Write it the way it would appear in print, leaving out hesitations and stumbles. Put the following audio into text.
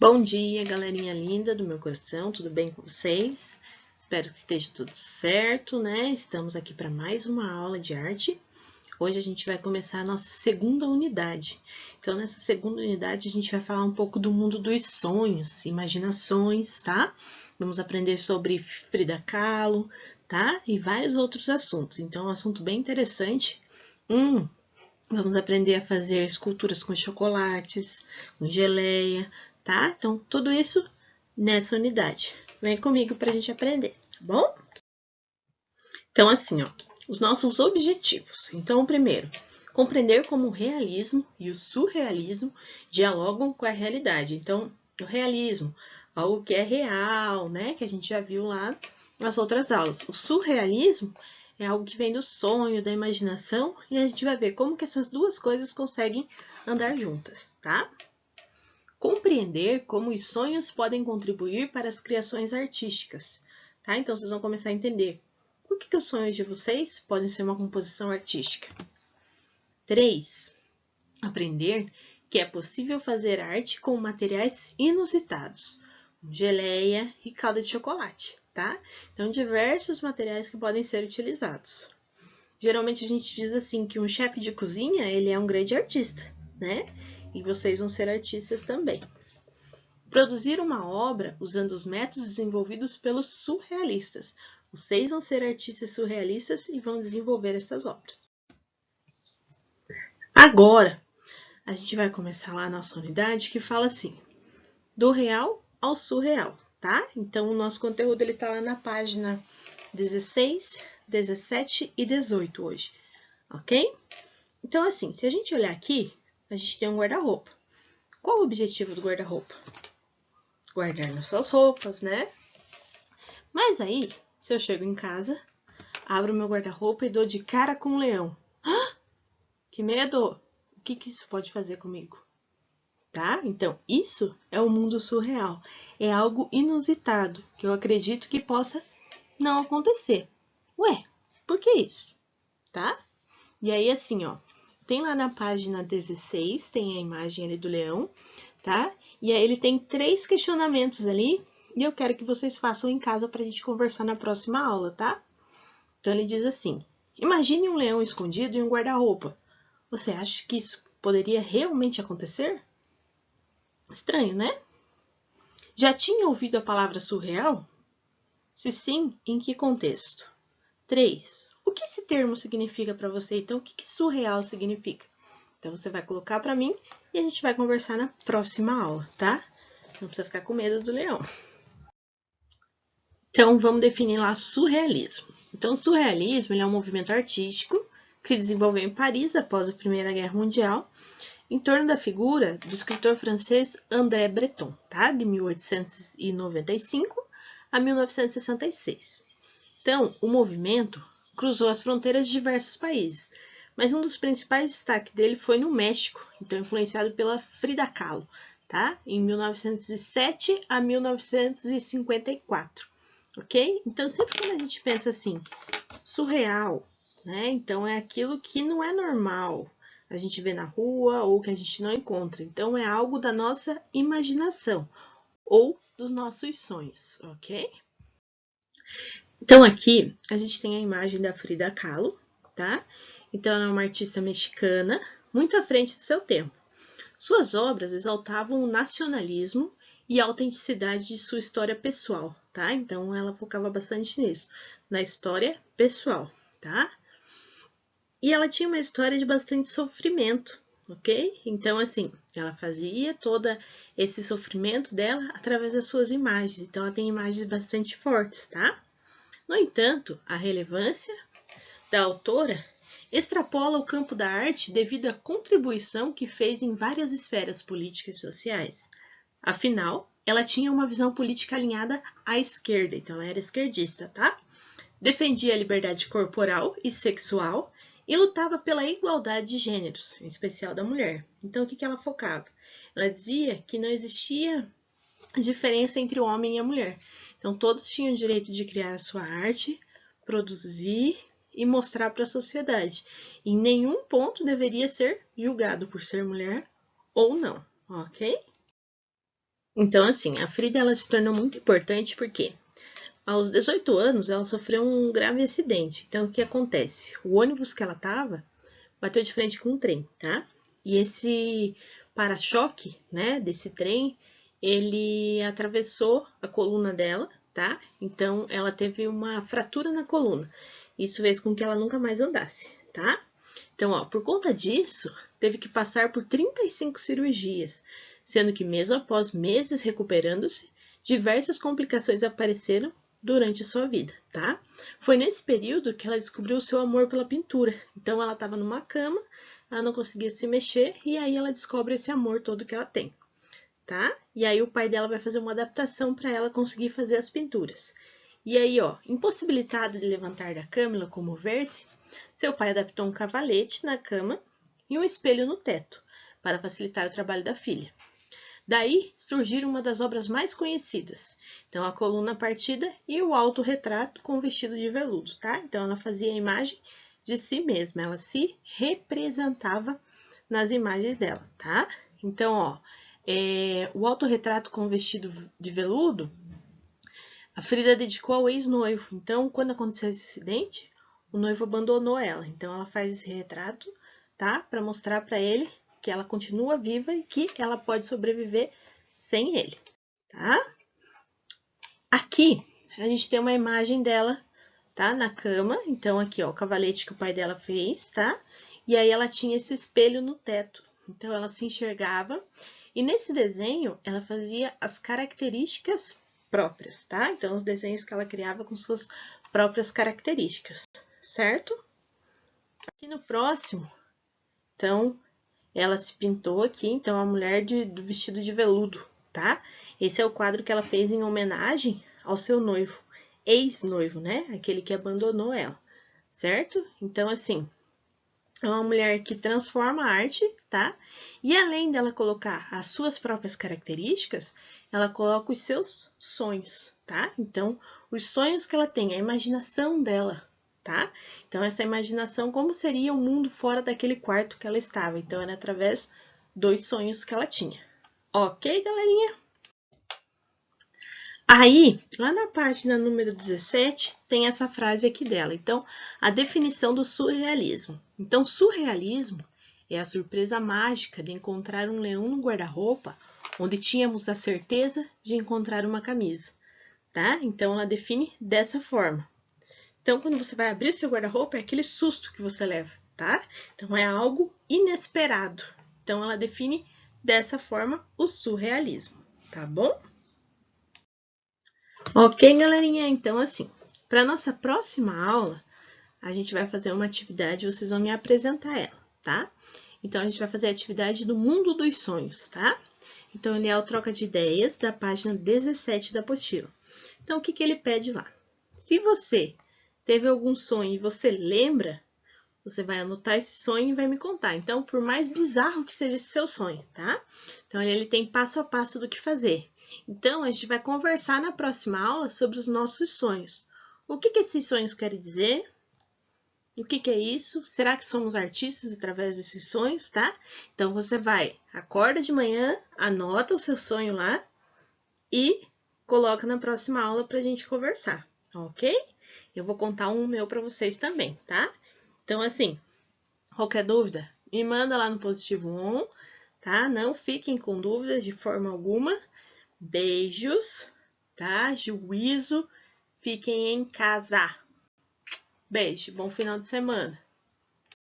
Bom dia, galerinha linda do meu coração, tudo bem com vocês? Espero que esteja tudo certo, né? Estamos aqui para mais uma aula de arte. Hoje a gente vai começar a nossa segunda unidade. Então, nessa segunda unidade, a gente vai falar um pouco do mundo dos sonhos, imaginações, tá? Vamos aprender sobre Frida Kahlo, tá? E vários outros assuntos. Então, é um assunto bem interessante. Vamos aprender a fazer esculturas com chocolates, com geleia, tá? Então, tudo isso nessa unidade. Vem comigo para a gente aprender, tá bom? Então, assim, ó, os nossos objetivos. Então, o primeiro, compreender como o realismo e o surrealismo dialogam com a realidade. Então, o realismo, algo que é real, né? Que a gente já viu lá nas outras aulas. O surrealismo é algo que vem do sonho, da imaginação, e a gente vai ver como que essas duas coisas conseguem andar juntas, tá? Compreender como os sonhos podem contribuir para as criações artísticas, tá? Então, vocês vão começar a entender por que os sonhos de vocês podem ser uma composição artística. 3. Aprender que é possível fazer arte com materiais inusitados, como geleia e calda de chocolate, tá? Então, diversos materiais que podem ser utilizados. Geralmente a gente diz assim que um chefe de cozinha, ele é um grande artista, né? E vocês vão ser artistas também. Produzir uma obra usando os métodos desenvolvidos pelos surrealistas. Vocês vão ser artistas surrealistas e vão desenvolver essas obras. Agora, a gente vai começar lá a nossa unidade que fala assim, do real ao surreal, tá? Então, o nosso conteúdo ele tá lá na página 16, 17 e 18 hoje, ok? Então, assim, se a gente olhar aqui, a gente tem um guarda-roupa. Qual o objetivo do guarda-roupa? Guardar nossas roupas, né? Mas aí, se eu chego em casa, abro meu guarda-roupa e dou de cara com um leão. Ah, que medo! O que isso pode fazer comigo? Tá? Então, isso é o mundo surreal. É algo inusitado, que eu acredito que possa não acontecer. Ué, por que isso? Tá? E aí, assim, ó, tem lá na página 16, tem a imagem ali do leão, tá? E aí ele tem 3 questionamentos ali, e eu quero que vocês façam em casa pra gente conversar na próxima aula, tá? Então ele diz assim, imagine um leão escondido em um guarda-roupa. Você acha que isso poderia realmente acontecer? Estranho, né? Já tinha ouvido a palavra surreal? Se sim, em que contexto? 3. O que esse termo significa para você? Então, o que surreal significa? Então, você vai colocar para mim e a gente vai conversar na próxima aula, tá? Não precisa ficar com medo do leão. Então, vamos definir lá surrealismo. Então, o surrealismo ele é um movimento artístico que se desenvolveu em Paris após a Primeira Guerra Mundial, em torno da figura do escritor francês André Breton, tá? De 1895 a 1966. Então, o movimento cruzou as fronteiras de diversos países, mas um dos principais destaques dele foi no México, então influenciado pela Frida Kahlo, tá? Em 1907 a 1954, ok? Então, sempre quando a gente pensa assim, surreal, né? Então, é aquilo que não é normal, a gente vê na rua ou que a gente não encontra. Então, é algo da nossa imaginação ou dos nossos sonhos, ok? Então, aqui a gente tem a imagem da Frida Kahlo, tá? Então, ela é uma artista mexicana, muito à frente do seu tempo. Suas obras exaltavam o nacionalismo e a autenticidade de sua história pessoal, tá? Então, ela focava bastante nisso, na história pessoal, tá? E ela tinha uma história de bastante sofrimento, ok? Então, assim, ela fazia todo esse sofrimento dela através das suas imagens. Então, ela tem imagens bastante fortes, tá? No entanto, a relevância da autora extrapola o campo da arte devido à contribuição que fez em várias esferas políticas e sociais. Afinal, ela tinha uma visão política alinhada à esquerda, então ela era esquerdista, tá? Defendia a liberdade corporal e sexual e lutava pela igualdade de gêneros, em especial da mulher. Então, o que ela focava? Ela dizia que não existia diferença entre o homem e a mulher. Então, todos tinham o direito de criar a sua arte, produzir e mostrar para a sociedade. Em nenhum ponto deveria ser julgado por ser mulher ou não, ok? Então, assim, a Frida ela se tornou muito importante porque aos 18 anos ela sofreu um grave acidente. Então, o que acontece? O ônibus que ela estava bateu de frente com um trem, tá? E esse para-choque, né, desse trem, ele atravessou a coluna dela, tá? Então, ela teve uma fratura na coluna. Isso fez com que ela nunca mais andasse, tá? Então, ó, por conta disso, teve que passar por 35 cirurgias, sendo que mesmo após meses recuperando-se, diversas complicações apareceram durante a sua vida, tá? Foi nesse período que ela descobriu o seu amor pela pintura. Então, ela estava numa cama, ela não conseguia se mexer, e aí ela descobre esse amor todo que ela tem, tá? E aí o pai dela vai fazer uma adaptação para ela conseguir fazer as pinturas. E aí, ó, impossibilitada de levantar da cama e locomover-se, seu pai adaptou um cavalete na cama e um espelho no teto, para facilitar o trabalho da filha. Daí surgiram uma das obras mais conhecidas. Então, a coluna partida e o autorretrato com vestido de veludo, tá? Então, ela fazia a imagem de si mesma, ela se representava nas imagens dela, tá? Então, ó, o autorretrato com vestido de veludo, a Frida dedicou ao ex-noivo. Então, quando aconteceu esse acidente, o noivo abandonou ela. Então, ela faz esse retrato, tá? Para mostrar para ele que ela continua viva e que ela pode sobreviver sem ele, tá? Aqui, a gente tem uma imagem dela, tá? Na cama. Então, aqui, ó, o cavalete que o pai dela fez, tá? E aí, ela tinha esse espelho no teto. Então, ela se enxergava. E nesse desenho, ela fazia as características próprias, tá? Então, os desenhos que ela criava com suas próprias características, certo? Aqui no próximo, então, ela se pintou aqui, então, a mulher do vestido de veludo, tá? Esse é o quadro que ela fez em homenagem ao seu noivo, ex-noivo, né? Aquele que abandonou ela, certo? Então, assim, é uma mulher que transforma a arte, tá? E além dela colocar as suas próprias características, ela coloca os seus sonhos, tá? Então, os sonhos que ela tem, a imaginação dela, tá? Então, essa imaginação, como seria o mundo fora daquele quarto que ela estava? Então, era através dos sonhos que ela tinha. Ok, galerinha? Aí, lá na página número 17, tem essa frase aqui dela. Então, a definição do surrealismo. Então, surrealismo é a surpresa mágica de encontrar um leão no guarda-roupa, onde tínhamos a certeza de encontrar uma camisa, tá? Então, ela define dessa forma. Então, quando você vai abrir o seu guarda-roupa, é aquele susto que você leva, tá? Então, é algo inesperado. Então, ela define dessa forma o surrealismo, tá bom? Ok, galerinha? Então, assim, para nossa próxima aula, a gente vai fazer uma atividade, vocês vão me apresentar ela, tá? Então, a gente vai fazer a atividade do mundo dos sonhos, tá? Então, ele é o troca de ideias da página 17 da apostila. Então, o que que ele pede lá? Se você teve algum sonho e você lembra, você vai anotar esse sonho e vai me contar. Então, por mais bizarro que seja esse seu sonho, tá? Então, ele tem passo a passo do que fazer. Então, a gente vai conversar na próxima aula sobre os nossos sonhos. O que esses sonhos querem dizer? O que é isso? Será que somos artistas através desses sonhos, tá? Então, você acorda de manhã, anota o seu sonho lá e coloca na próxima aula pra gente conversar, ok? Eu vou contar um meu pra vocês também, tá? Então, assim, qualquer dúvida, me manda lá no Positivo On, tá? Não fiquem com dúvidas de forma alguma. Beijos, tá? Juízo. Fiquem em casa. Beijo, bom final de semana.